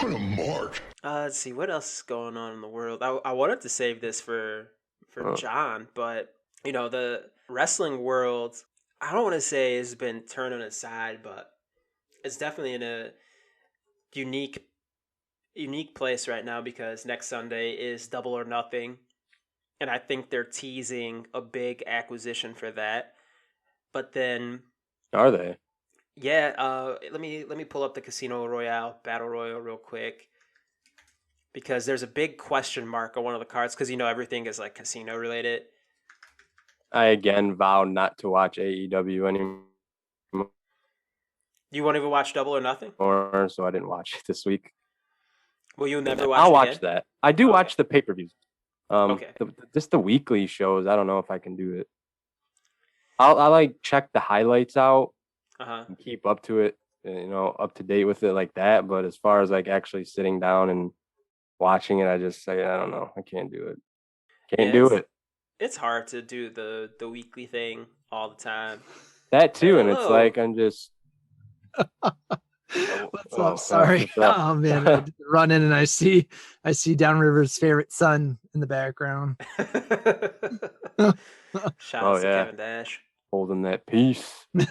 having a mark. Let's see what else is going on in the world. I wanted to save this for John, but the wrestling world, I don't want to say has been turned on its side, but it's definitely in a unique place right now because next Sunday is Double or Nothing, and I think they're teasing a big acquisition for that. But then, Are they? yeah, let me pull up the Casino Royale Battle Royal real quick because there's a big question mark on one of the cards because everything is like casino related. I again vow not to watch AEW anymore, You won't even watch Double or Nothing? so I didn't watch it this week. Well, you'll never watch I'll it watch again? that. I do watch the pay-per-views. Okay. Just the weekly shows, I don't know if I can do it. I'll like check the highlights out and keep up to it, up to date with it like that. But as far as like actually sitting down and watching it, I just say, I don't know. I can't do it. Can't do it. It's hard to do the weekly thing all the time. That too. And it's like, I'm just. What's up? Sorry. Oh man, I run in and I see Downriver's favorite son in the background. Shout out to Kevin Dash. Holding that piece. But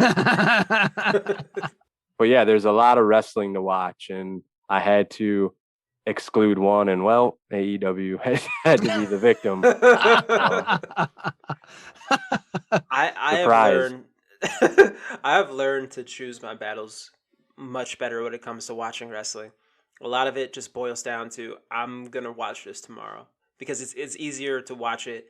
yeah, there's a lot of wrestling to watch, and I had to exclude one, and well, AEW had to be the victim. I have learned to choose my battles much better when it comes to watching wrestling. A lot of it just boils down to I'm gonna watch this tomorrow because it's easier to watch it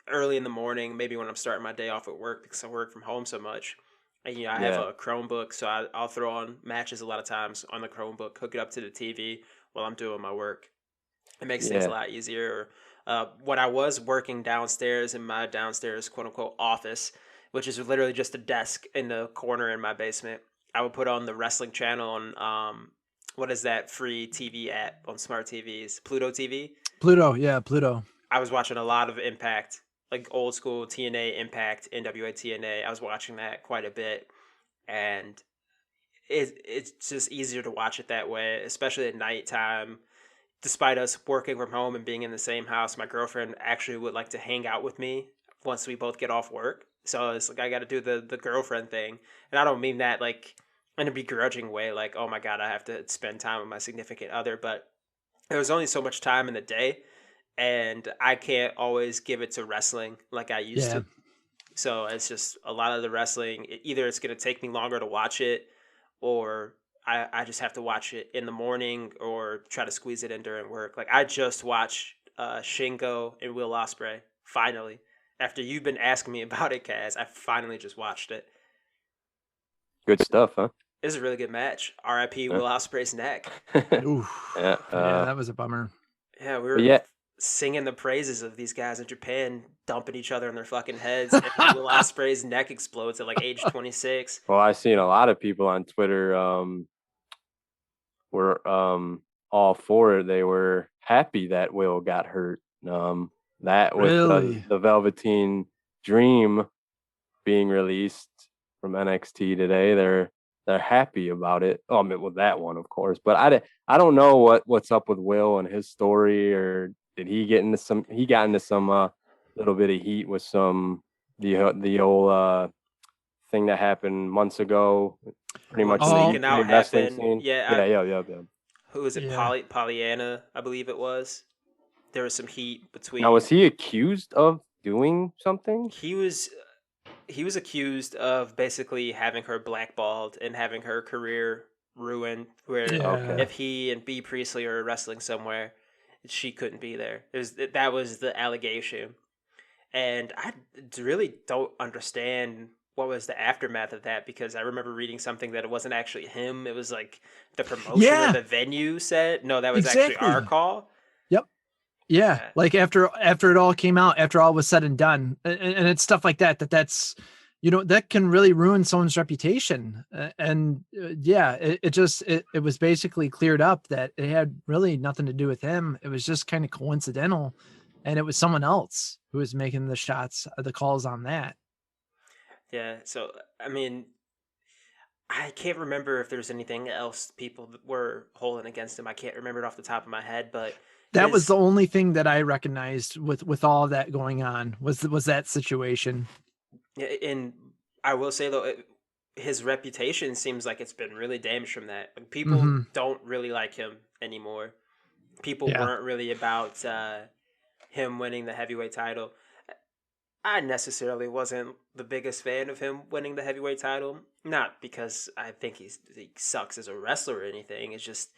early in the morning, maybe when I'm starting my day off at work because I work from home so much. And I have a Chromebook, so I'll throw on matches a lot of times on the Chromebook, hook it up to the TV while I'm doing my work. It makes things a lot easier. When I was working downstairs in my downstairs quote unquote office, which is literally just a desk in the corner in my basement, I would put on the wrestling channel on what is that free TV app on smart TVs? Pluto TV? Pluto. I was watching a lot of Impact, like old school TNA Impact, NWA TNA. I was watching that quite a bit, and it's just easier to watch it that way, especially at nighttime. Despite us working from home and being in the same house, my girlfriend actually would like to hang out with me once we both get off work. So it's like I got to do the girlfriend thing, and I don't mean that like in a begrudging way, like oh my god, I have to spend time with my significant other. But there was only so much time in the day, and I can't always give it to wrestling like I used to. So it's just a lot of the wrestling. Either it's going to take me longer to watch it, or I just have to watch it in the morning or try to squeeze it in during work. Like I just watched Shingo and Will Ospreay finally. After you've been asking me about it, Kaz, I finally just watched it. Good stuff, huh? It was a really good match. R.I.P. Will Ospreay's neck. Yeah, that was a bummer. Yeah, we were singing the praises of these guys in Japan dumping each other in their fucking heads, and Will Ospreay's neck explodes at like age 26. Well, I've seen a lot of people on Twitter were all for it. They were happy that Will got hurt. That with the Velveteen Dream being released from NXT today, they're happy about it. Oh, I mean, with that one, of course. But I don't know what's up with Will and his story, or did he get into some? He got into some little bit of heat with the old thing that happened months ago. Pretty much leaking out happened. Scene. Yeah. Who was it? Pollyanna, I believe it was. There was some heat between. Now, was he accused of doing something? He was accused of basically having her blackballed and having her career ruined. Where if he and B Priestley are wrestling somewhere, she couldn't be there. That was the allegation, and I really don't understand what was the aftermath of that, because I remember reading something that it wasn't actually him. It was like the promotion of the venue said, no, that was actually our call. Yeah, like after it all came out, after all was said and done, and it's stuff like that's that can really ruin someone's reputation. It was basically cleared up that it had really nothing to do with him. It was just kind of coincidental, and it was someone else who was making the shots, the calls on that. Yeah, so I mean, I can't remember if there's anything else people were holding against him. I can't remember it off the top of my head, but that was the only thing that I recognized with all of that going on was that situation. And I will say though, his reputation seems like it's been really damaged from that. People don't really like him anymore. People weren't really about him winning the heavyweight title. I necessarily wasn't the biggest fan of him winning the heavyweight title. Not because I think he sucks as a wrestler or anything. It just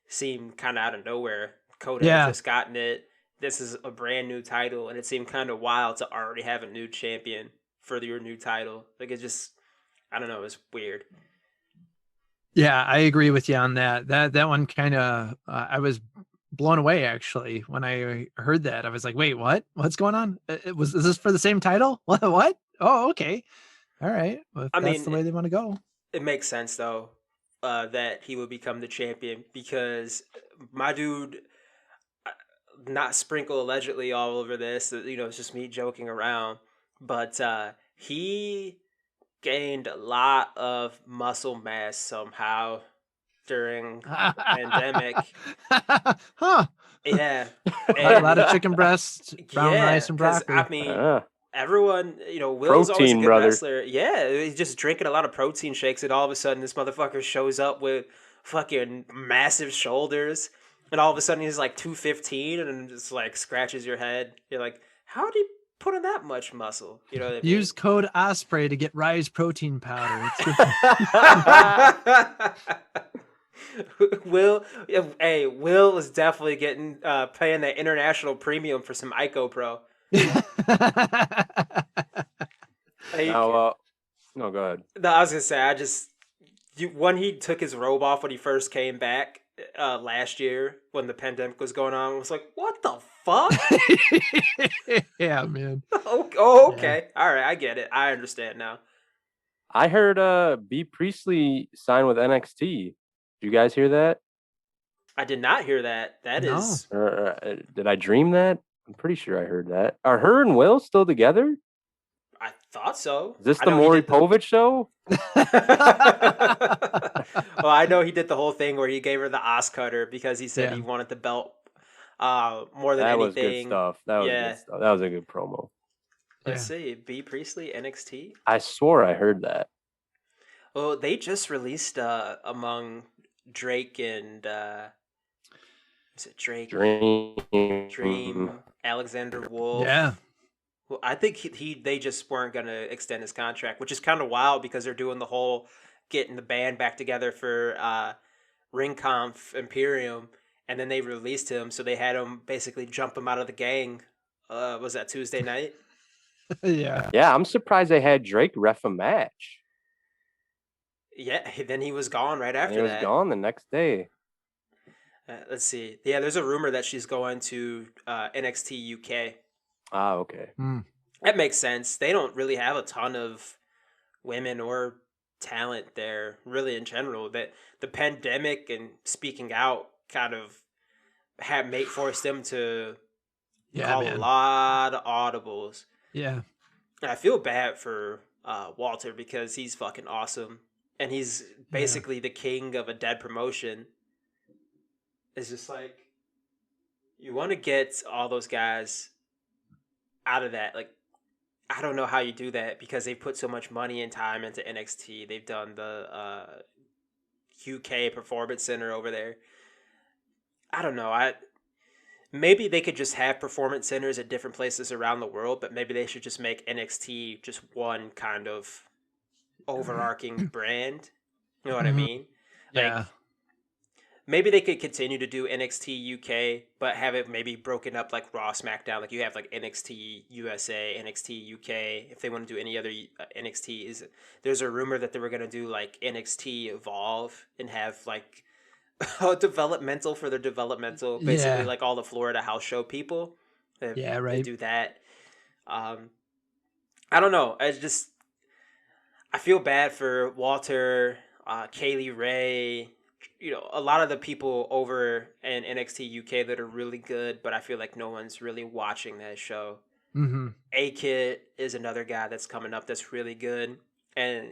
seemed kind of out of nowhere. Coda had just gotten it. This is a brand new title, and it seemed kind of wild to already have a new champion for your new title. Like, it just, I don't know, it was weird. Yeah, I agree with you on that. That one kind of, I was blown away actually when I heard that. I was like, wait, what? What's going on? Is this for the same title? What? Oh, okay. All right. Well, if that's the way they want to go. It makes sense though, that he would become the champion because my dude, not sprinkle allegedly all over this, it's just me joking around, but he gained a lot of muscle mass somehow during the pandemic. Huh. Yeah. A lot of chicken breasts, brown rice, and broccoli. I mean, everyone, Will's always a good wrestler. Yeah, he's just drinking a lot of protein shakes, and all of a sudden this motherfucker shows up with fucking massive shoulders, and all of a sudden he's like 215 and just like scratches your head. You're like, how did he put on that much muscle? You know what I mean? Use code Ospreay to get Rise protein powder. Will is definitely getting paying that international premium for some Ico Pro. No, go ahead. No, I was gonna say, when he took his robe off when he first came back last year when the pandemic was going on, I was like, what the fuck? Yeah, man. Okay. Yeah. All right, I get it. I understand now. I heard B. Priestley signed with NXT. Did you guys hear that? I did not hear that. Did I dream that? I'm pretty sure I heard that. Are her and Will still together? I thought so. Is this the Maury Povich show? Well, I know he did the whole thing where he gave her the Os cutter because he said he wanted the belt more than anything. That was good stuff. That was good stuff. That was a good promo. Let's see. B. Priestley, NXT? I swore I heard that. Well, they just released among Drake and is it Drake? Dream, Alexander Wolfe. Yeah. Well, I think they just weren't going to extend his contract, which is kind of wild because they're doing the whole getting the band back together for Ringkampf Imperium, and then they released him, so they had him basically jump him out of the gang. Was that Tuesday night? Yeah. Yeah, I'm surprised they had Drake ref a match. Yeah, then he was gone right after that. He was gone the next day. Let's see. Yeah, there's a rumor that she's going to NXT UK. Ah, okay. That makes sense. They don't really have a ton of women or talent there, really, in general. That the pandemic and speaking out kind of forced them to call a lot of audibles. Yeah. And I feel bad for Walter because he's fucking awesome. And he's basically the king of a dead promotion. It's just like, you want to get all those guys out of that. Like, I don't know how you do that because they put so much money and time into NXT. They've done the UK Performance Center over there. I don't know. Maybe they could just have performance centers at different places around the world, but maybe they should just make NXT just one kind of overarching brand. You know what I mean? Yeah. Maybe they could continue to do NXT UK, but have it maybe broken up like Raw, SmackDown. Like you have like NXT USA, NXT UK. If they want to do any other NXT, there's a rumor that they were going to do like NXT Evolve and have like developmental for their developmental, basically like all the Florida house show people. They do that. I don't know. I feel bad for Walter, Kaylee Ray, a lot of the people over in NXT UK that are really good, but I feel like no one's really watching that show. A-Kid is another guy that's coming up that's really good. And,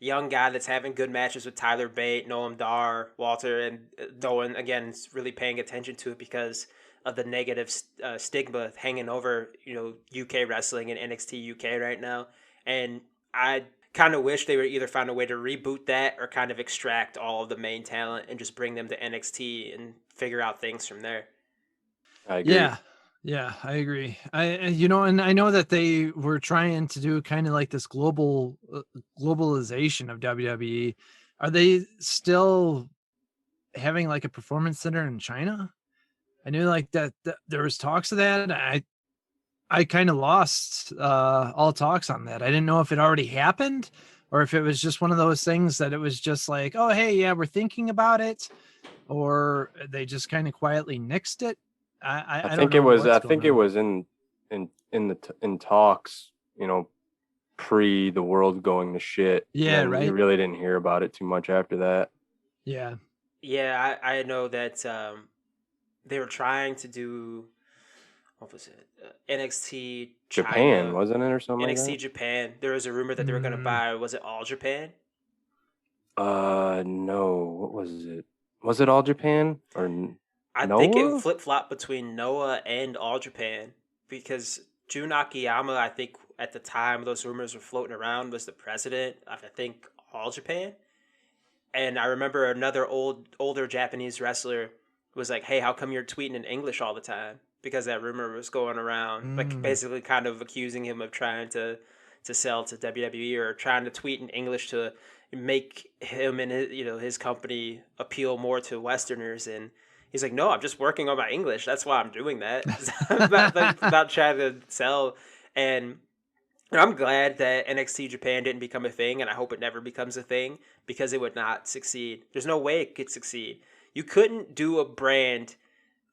young guy that's having good matches with Tyler Bate, Noam Dar, Walter, and no one again is really paying attention to it because of the negative stigma hanging over UK wrestling and NXT UK right now. And I kind of wish they would either find a way to reboot that or kind of extract all of the main talent and just bring them to NXT and figure out things from there. I agree. Yeah, I agree. And I know that they were trying to do kind of like this globalization of WWE. Are they still having like a performance center in China? I knew like that there was talks of that. I kind of lost all talks on that. I didn't know if it already happened or if it was just one of those things that it was just like, oh, hey, yeah, we're thinking about it, or they just kind of quietly nixed it. I think it was. I think it was in talks. Pre the world going to shit. Yeah, right. You really didn't hear about it too much after that. Yeah. Yeah, I know that they were trying to do, what was it? NXT China, Japan, wasn't it, or something? NXT like that? Japan. There was a rumor that they were going to buy. Was it All Japan? No. What was it? Was it All Japan or? I think it flip-flopped between Noah and All Japan because Jun Akiyama, I think at the time those rumors were floating around, was the president of, I think, All Japan. And I remember another older Japanese wrestler was like, hey, how come you're tweeting in English all the time? Because that rumor was going around, like basically kind of accusing him of trying to sell to WWE or trying to tweet in English to make him and his company appeal more to Westerners. And he's like, no, I'm just working on my English. That's why I'm doing that. about trying to sell. And I'm glad that NXT Japan didn't become a thing, and I hope it never becomes a thing because it would not succeed. There's no way it could succeed. You couldn't do a brand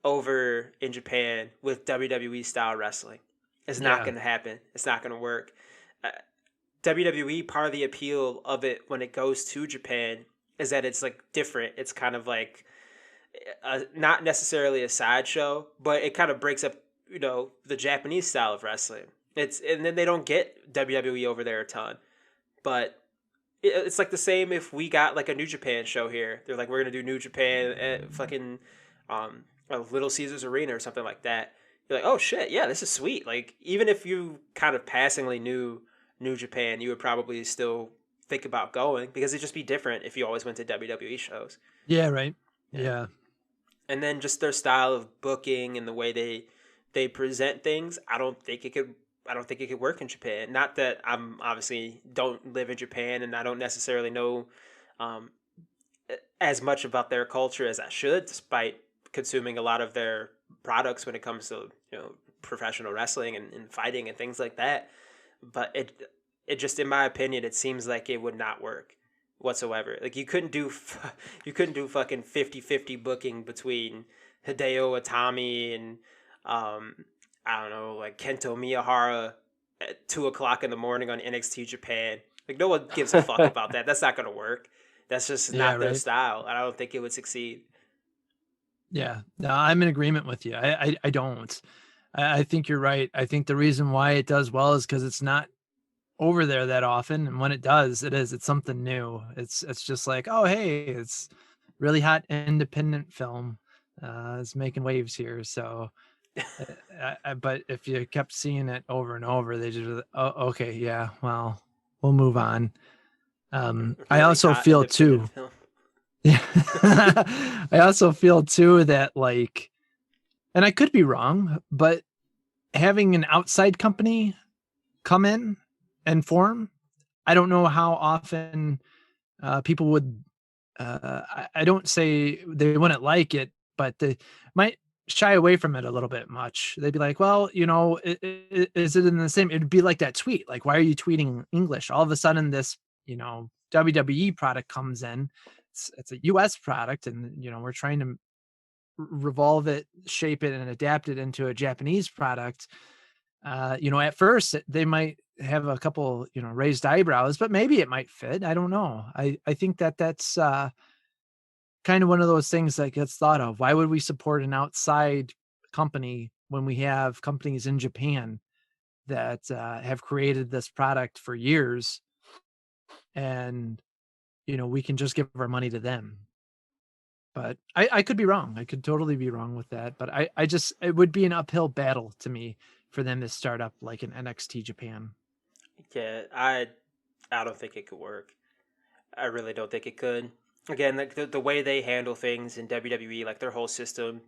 over in Japan with WWE style wrestling. It's not going to happen. It's not going to work. WWE, part of the appeal of it when it goes to Japan is that it's like different. It's kind of like not necessarily a sideshow, but it kind of breaks up, the Japanese style of wrestling. And then they don't get WWE over there a ton, but it's like the same if we got like a New Japan show here. They're like, we're gonna do New Japan at fucking Little Caesars Arena or something like that. You're like, oh shit, yeah, this is sweet. Like even if you kind of passingly knew New Japan, you would probably still think about going because it'd just be different if you always went to WWE shows. Yeah, right. Yeah. And then just their style of booking and the way they present things, I don't think it could work in Japan. Not that I'm obviously don't live in Japan and I don't necessarily know as much about their culture as I should, despite consuming a lot of their products when it comes to professional wrestling and fighting and things like that. But it just, in my opinion, it seems like it would not work whatsoever. Like you couldn't do fucking 50-50 booking between Hideo Itami and I don't know, like Kento Miyahara at 2:00 in the morning on NXT Japan. Like no one gives a fuck about that. That's not going to work. That's just not their style. And I don't think it would succeed. Yeah, no, I'm in agreement with you. I don't. I think you're right. I think the reason why it does well is because it's not over there that often, and when it does, it's something new. It's just like, oh hey, it's really hot independent film. It's making waves here, so. But if you kept seeing it over and over, they just, oh, okay, yeah, well, we'll move on. Really I also feel too. Yeah, I also feel too that like, and I could be wrong, but having an outside company come in and form, I don't know how often people would. I don't say they wouldn't like it, but they might shy away from it a little bit much. They'd be like, well, is it in the same? It'd be like that tweet. Like, why are you tweeting English? All of a sudden this, WWE product comes in. It's a US product. And, we're trying to revolve it, shape it and adapt it into a Japanese product. At first they might have a couple, raised eyebrows, but maybe it might fit. I don't know. I think that's, kind of one of those things that gets thought of. Why would we support an outside company when we have companies in Japan that have created this product for years and we can just give our money to them. But I could be wrong. I could totally be wrong with that. But I just, it would be an uphill battle to me for them to start up like an NXT Japan. Yeah, I don't think it could work. I really don't think it could. Again, like the way they handle things in WWE, like their whole system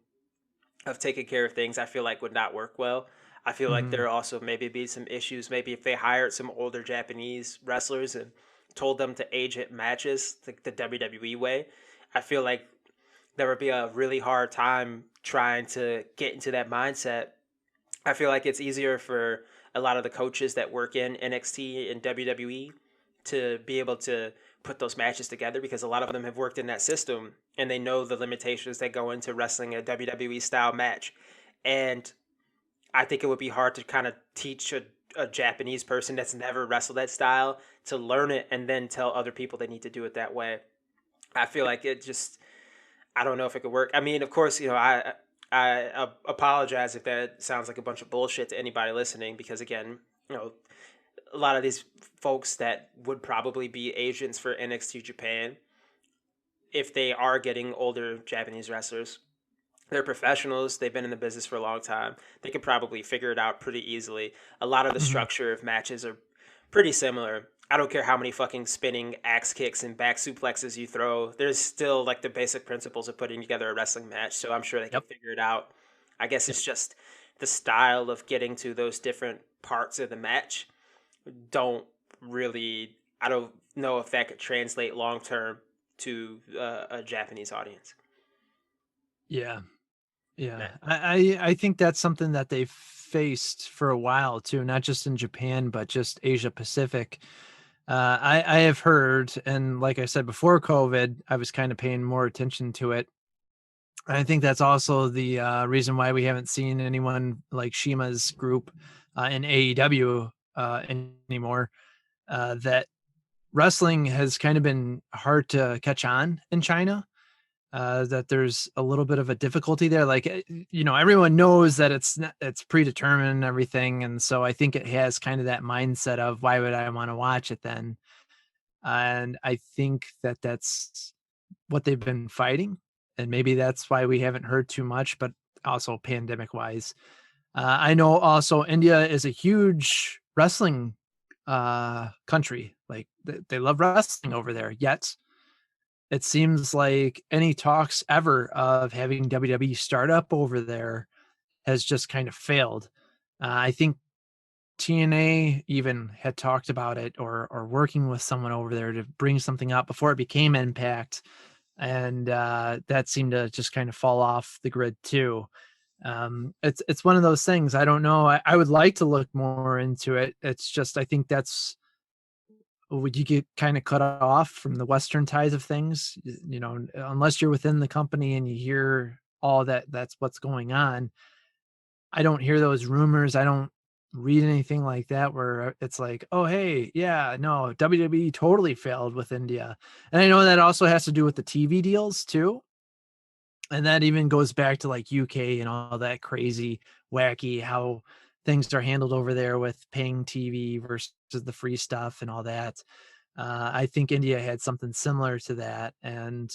of taking care of things, I feel like would not work well. I feel like there also maybe be some issues. Maybe if they hired some older Japanese wrestlers and told them to age it matches the WWE way, I feel like there would be a really hard time trying to get into that mindset. I feel like it's easier for a lot of the coaches that work in NXT and WWE to be able to put those matches together because a lot of them have worked in that system and they know the limitations that go into wrestling a WWE style match. And I think it would be hard to kind of teach a Japanese person that's never wrestled that style to learn it and then tell other people they need to do it that way. I feel like it just, I don't know if it could work. I mean, of course, I apologize if that sounds like a bunch of bullshit to anybody listening because, again, a lot of these folks that would probably be agents for NXT Japan, if they are getting older Japanese wrestlers, they're professionals. They've been in the business for a long time. They could probably figure it out pretty easily. A lot of the structure of matches are pretty similar. I don't care how many fucking spinning axe kicks and back suplexes you throw. There's still like the basic principles of putting together a wrestling match. So I'm sure they can figure it out. I guess it's just the style of getting to those different parts of the match don't really, I don't know if that could translate long term to a Japanese audience. Yeah. I think that's something that they've faced for a while too, not just in Japan, but just Asia Pacific. I have heard, and like I said, before COVID, I was kind of paying more attention to it. I think that's also the reason why we haven't seen anyone like Shima's group in AEW anymore. That wrestling has kind of been hard to catch on in China. That there's a little bit of a difficulty there. Like, everyone knows that it's predetermined and everything. And so I think it has kind of that mindset of why would I want to watch it then? And I think that that's what they've been fighting. And maybe that's why we haven't heard too much, but also pandemic wise. I know also India is a huge wrestling country. Like they love wrestling over there, yet it seems like any talks ever of having WWE start up over there has just kind of failed. I think TNA even had talked about it or working with someone over there to bring something up before it became Impact. And that seemed to just kind of fall off the grid too. It's one of those things. I don't know. I would like to look more into it. It's just, I think that's, would you get kind of cut off from the Western ties of things, unless you're within the company and you hear all that's what's going on. I don't hear those rumors. I don't read anything like that where it's like, oh, hey, yeah, no, WWE totally failed with India. And I know that also has to do with the TV deals too. And that even goes back to like UK and all that crazy, wacky, how things are handled over there with paying TV versus the free stuff and all that. I think India had something similar to that. And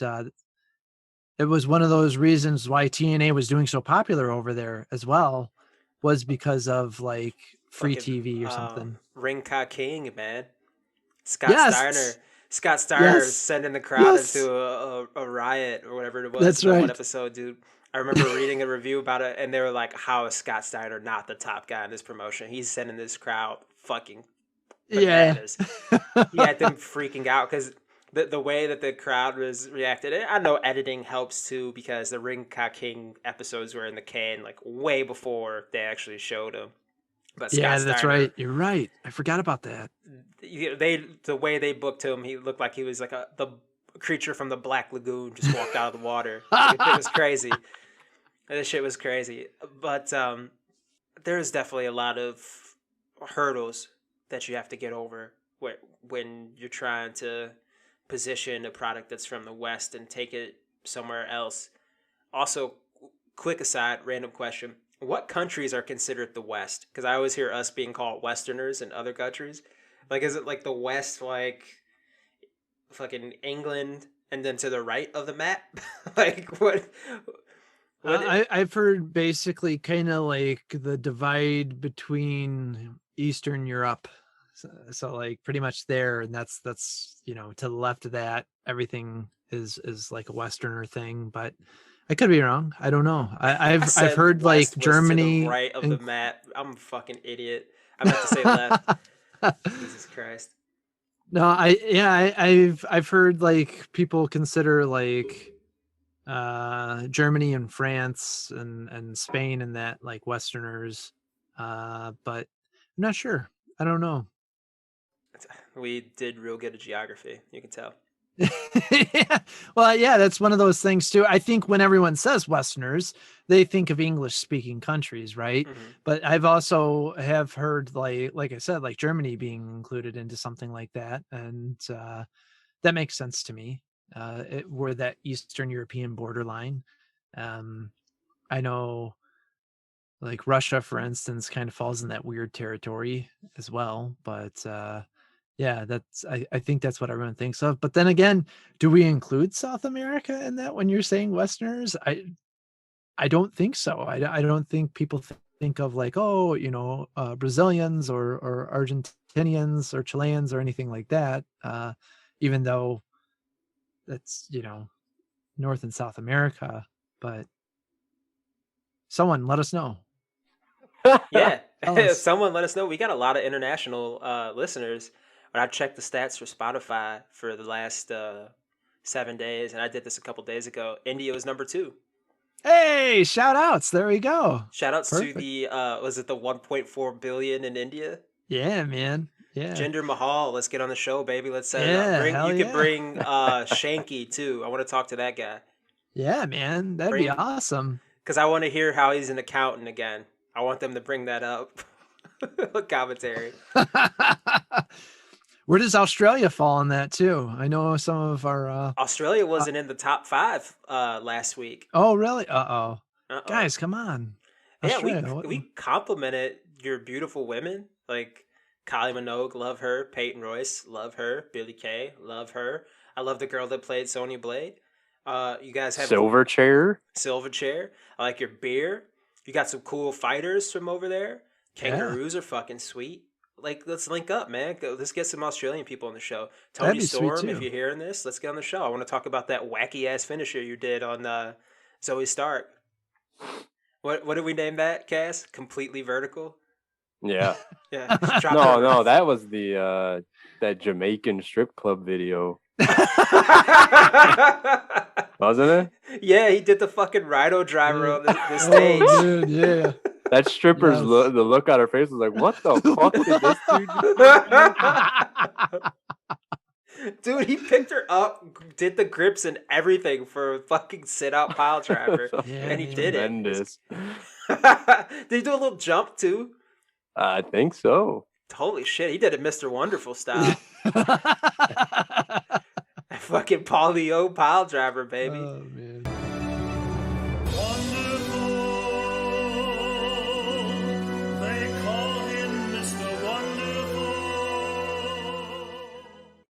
it was one of those reasons why TNA was doing so popular over there as well, was because of like free Fucking, TV or something. Ring Ka King, man. Scott Steiner sending the crowd into a riot or whatever it was. That's right. One episode, dude. I remember reading a review about it, and they were like, "How is Scott Steiner not the top guy in this promotion? He's sending this crowd fucking bananas." He had them freaking out because the way that the crowd was reacted. I know editing helps too because the Ring Ka King episodes were in the can like way before they actually showed them. But Scott Steiner, that's right. You're right. I forgot about that. The way they booked him, he looked like he was like the creature from the Black Lagoon just walked out of the water. It was crazy. This shit was crazy. But there's definitely a lot of hurdles that you have to get over when you're trying to position a product that's from the West and take it somewhere else. Also, quick aside, random question. What countries are considered the West? Because I always hear us being called Westerners in other countries. Like, is it like the West, like fucking England, and then to the right of the map? Like what? I've heard basically kind of like the divide between Eastern Europe. So like pretty much there, and that's to the left of that, everything is like a Westerner thing, but I could be wrong. I don't know. I've heard like Germany to the right of the map. I'm a fucking idiot. I meant to say left. Jesus Christ. No, I've heard like people consider like Germany and France and Spain and that like Westerners, but I'm not sure. I don't know. We did real good at geography, you can tell. Yeah. Well, yeah, that's one of those things too. I think when everyone says Westerners, they think of English speaking countries, right? Mm-hmm. But I've also have heard like I said, like Germany being included into something like that, and that makes sense to me. We're that Eastern European borderline. I know like Russia, for instance, kind of falls in that weird territory as well, but yeah, I think that's what everyone thinks of. But then again, do we include South America in that when you're saying Westerners? I don't think so. I don't think people think of like, oh, Brazilians or Argentinians or Chileans or anything like that. Even though that's, North and South America, but someone let us know. Yeah, someone let us know. We got a lot of international listeners. When I checked the stats for Spotify for the last 7 days, and I did this a couple days ago, India was number 2. Hey, shout outs. There we go. Shout outs to the, was it the 1.4 billion in India? Yeah, man. Yeah. Jinder Mahal, let's get on the show, baby. Let's set it up. You could bring Shanky too. I want to talk to that guy. Yeah, man. That'd be awesome. Because I want to hear how he's an accountant again. I want them to bring that up. Commentary. Where does Australia fall on that too? I know some of our Australia wasn't in the top 5 last week. Oh, really? Guys, come on. Yeah, we complimented your beautiful women. Like Kylie Minogue, love her. Peyton Royce, love her. Billie Kay, love her. I love the girl that played Sonya Blade. You guys have Silverchair. I like your beer. You got some cool fighters from over there. Kangaroos are fucking sweet. Like, let's link up, man. Let's get some Australian people on the show. Tony Storm, if you're hearing this, let's get on the show. I want to talk about that wacky ass finisher you did on Zoe Stark. What did we name that, Cass? Completely Vertical? Yeah. Yeah. No, that was the that Jamaican strip club video. Wasn't it? Yeah, he did the fucking Rhino driver on the stage. Oh, dude, yeah. That stripper's the look on her face was like, what the fuck did this dude do? Dude, he picked her up, did the grips and everything for a fucking sit-out pile driver. And he did it. Did he do a little jump too? I think so. Holy shit, he did it Mr. Wonderful style. Fucking Paulie O pile driver, baby. Oh, man.